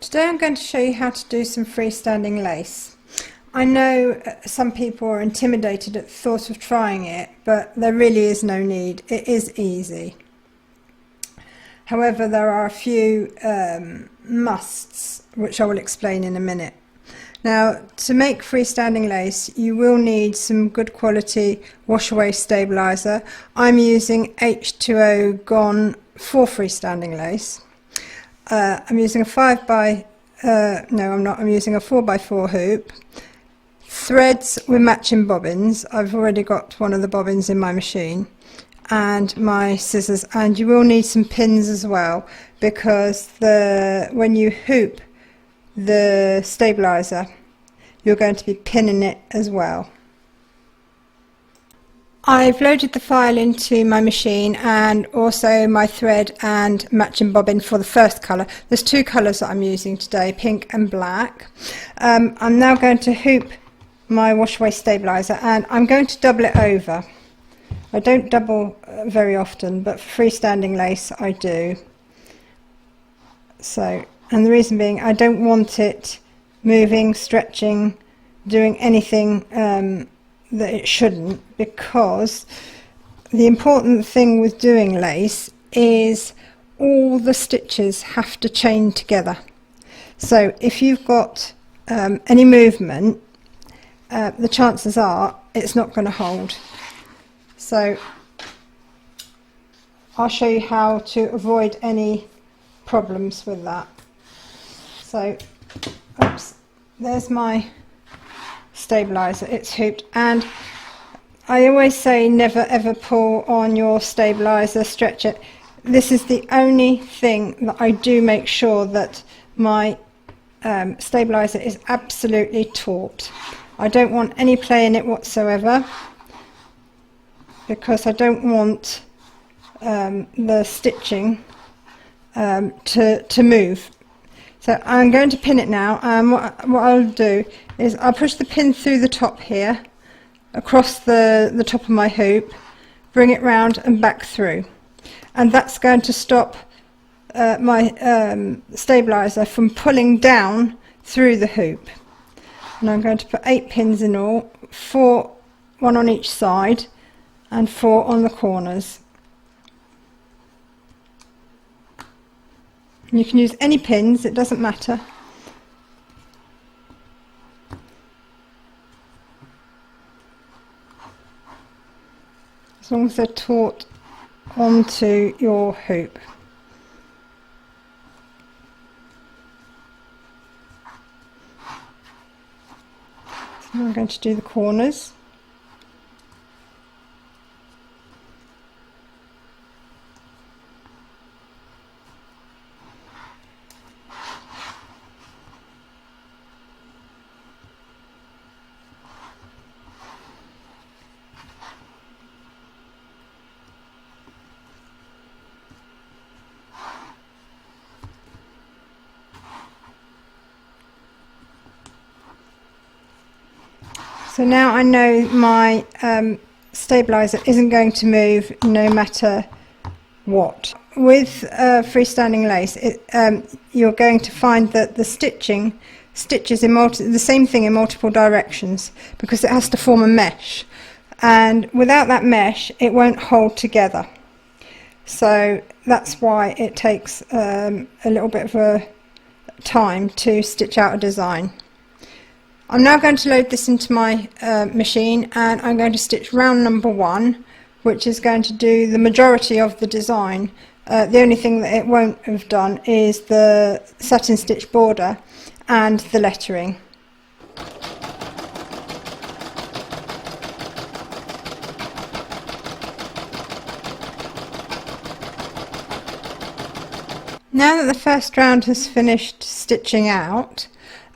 Today I'm going to show you how to do some freestanding lace. I know some people are intimidated at the thought of trying it, but there really is no need. It is easy. However, there are a few musts, which I will explain in a minute. Now, to make freestanding lace, you will need some good quality wash away stabilizer. I'm using H2O Gone for freestanding lace. I'm using a 4x4 hoop, threads with matching bobbins. I've already got one of the bobbins in my machine, and my scissors, and you will need some pins as well, because when you hoop the stabilizer, you're going to be pinning it as well. I've loaded the file into my machine and also my thread and matching bobbin for the first colour. There's two colours that I'm using today, pink and black. I'm now going to hoop my wash away stabilizer, and I'm going to double it over. I don't double very often, but for freestanding lace I do. And the reason being, I don't want it moving, stretching, doing anything that it shouldn't, because the important thing with doing lace is all the stitches have to chain together. So if you've got any movement, the chances are it's not going to hold. So I'll show you how to avoid any problems with that. So, oops, there's my stabilizer, it's hooped, and I always say never ever pull on your stabilizer, stretch it. This is the only thing that I do make sure that my stabilizer is absolutely taut. I don't want any play in it whatsoever, because I don't want the stitching to move. So I'm going to pin it now, and what I'll do is I'll push the pin through the top here, across the top of my hoop, bring it round and back through, and that's going to stop my stabilizer from pulling down through the hoop. And I'm going to put 8 pins in all, 1 on each side and 4 on the corners. You can use any pins, it doesn't matter. As long as they're taut onto your hoop. So I'm going to do the corners. So now I know my stabilizer isn't going to move no matter what. With freestanding lace, you're going to find that the stitches in the same thing in multiple directions, because it has to form a mesh, and without that mesh it won't hold together. So that's why it takes a little bit of a time to stitch out a design. I'm now going to load this into my machine, and I'm going to stitch round number 1, which is going to do the majority of the design. The only thing that it won't have done is the satin stitch border and the lettering. Now that the first round has finished stitching out,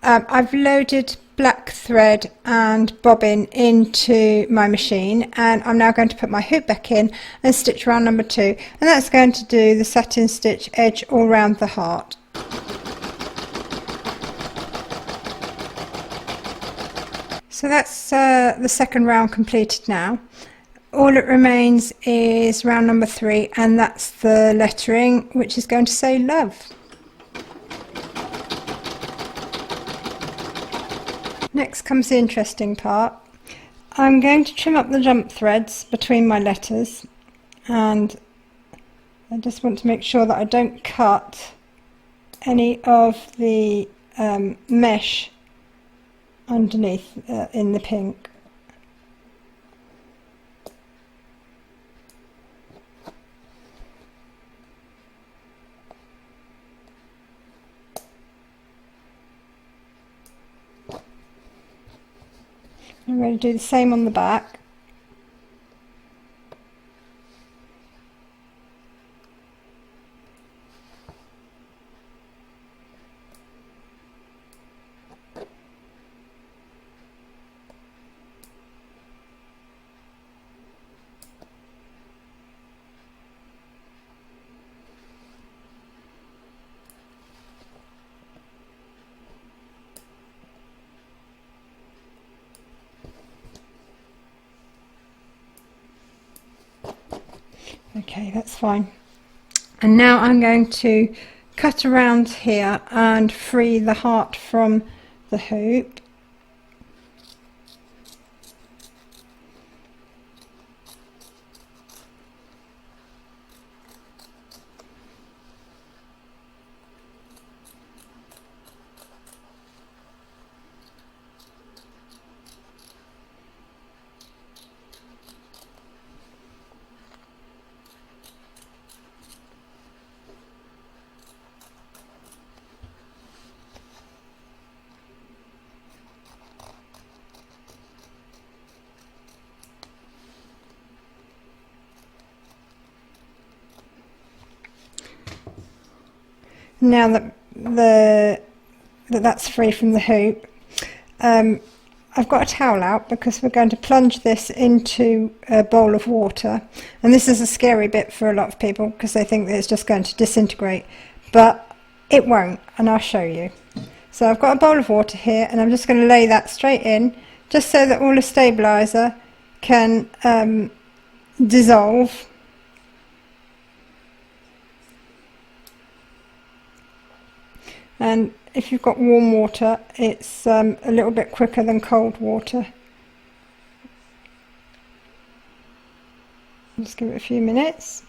I've loaded black thread and bobbin into my machine, and I'm now going to put my hoop back in and stitch round number 2, and that's going to do the satin stitch edge all round the heart. So that's the second round completed now. All it remains is round number 3, and that's the lettering, which is going to say love. Next comes the interesting part. I'm going to trim up the jump threads between my letters, and I just want to make sure that I don't cut any of the mesh underneath in the pink. I'm going to do the same on the back. Okay, that's fine. And now I'm going to cut around here and free the heart from the hoop. Now that that's free from the hoop, I've got a towel out because we're going to plunge this into a bowl of water, and this is a scary bit for a lot of people because they think that it's just going to disintegrate, but it won't, and I'll show you. So I've got a bowl of water here, and I'm just going to lay that straight in just so that all the stabilizer can dissolve. And if you've got warm water, it's a little bit quicker than cold water. Just give it a few minutes.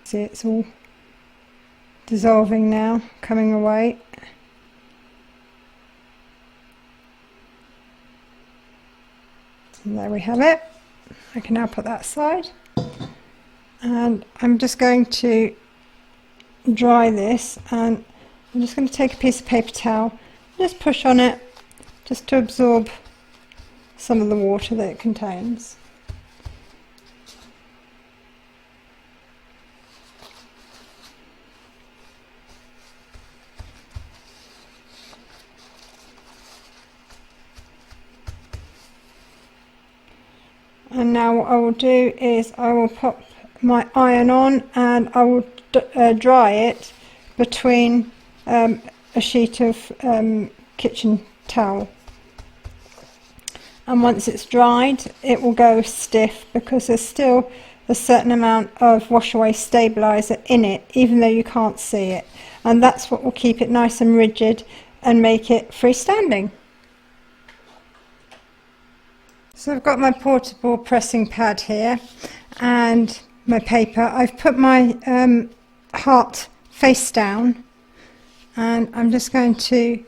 See, it's all dissolving now, coming away. And there we have it. I can now put that aside. And I'm just going to dry this, and I'm just going to take a piece of paper towel, just push on it just to absorb some of the water that it contains. And now what I will do is I will pop my iron on, and I will dry it between a sheet of kitchen towel, and once it's dried it will go stiff because there's still a certain amount of wash away stabilizer in it, even though you can't see it, and that's what will keep it nice and rigid and make it freestanding. So I've got my portable pressing pad here and my paper. I've put my heart face down, and I'm just going to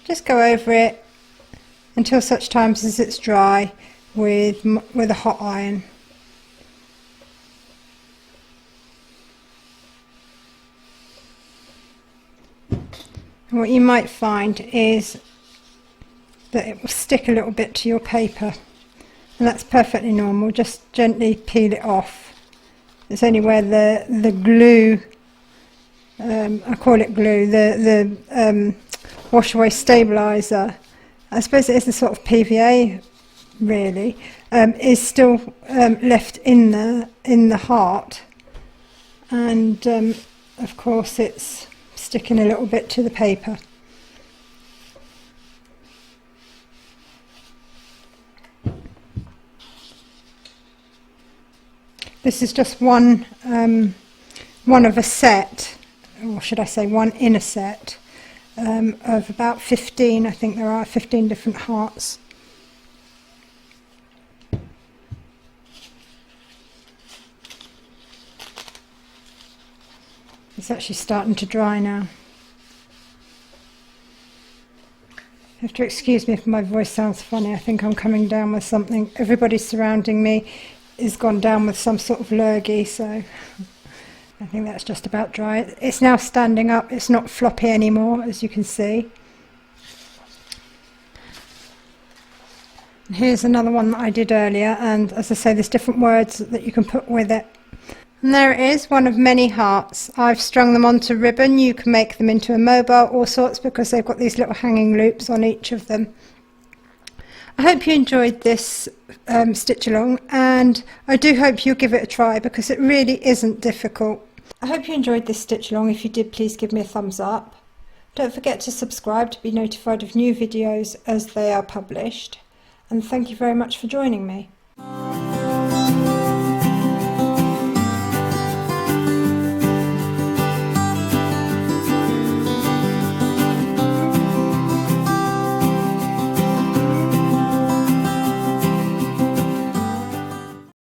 just go over it until such times as it's dry with a hot iron. And what you might find is that it will stick a little bit to your paper, and that's perfectly normal. Just gently peel it off. It's only where the glue, I call it glue, the wash away stabilizer, I suppose it is a sort of PVA really, is still left in the heart, and of course it's sticking a little bit to the paper. This is just one of a set, or should I say one in a set, of about 15, I think there are 15 different hearts. It's actually starting to dry now. You have to excuse me if my voice sounds funny. I think I'm coming down with something. Everybody surrounding me is gone down with some sort of lurgy, so I think that's just about dry. It's now standing up. It's not floppy anymore, as you can see. And here's another one that I did earlier, and as I say, there's different words that you can put with it. And there it is, one of many hearts. I've strung them onto ribbon. You can make them into a mobile, all sorts, because they've got these little hanging loops on each of them. I hope you enjoyed this stitch along, and I do hope you'll give it a try, because it really isn't difficult. I hope you enjoyed this stitch along. If you did, please give me a thumbs up. Don't forget to subscribe to be notified of new videos as they are published. And thank you very much for joining me.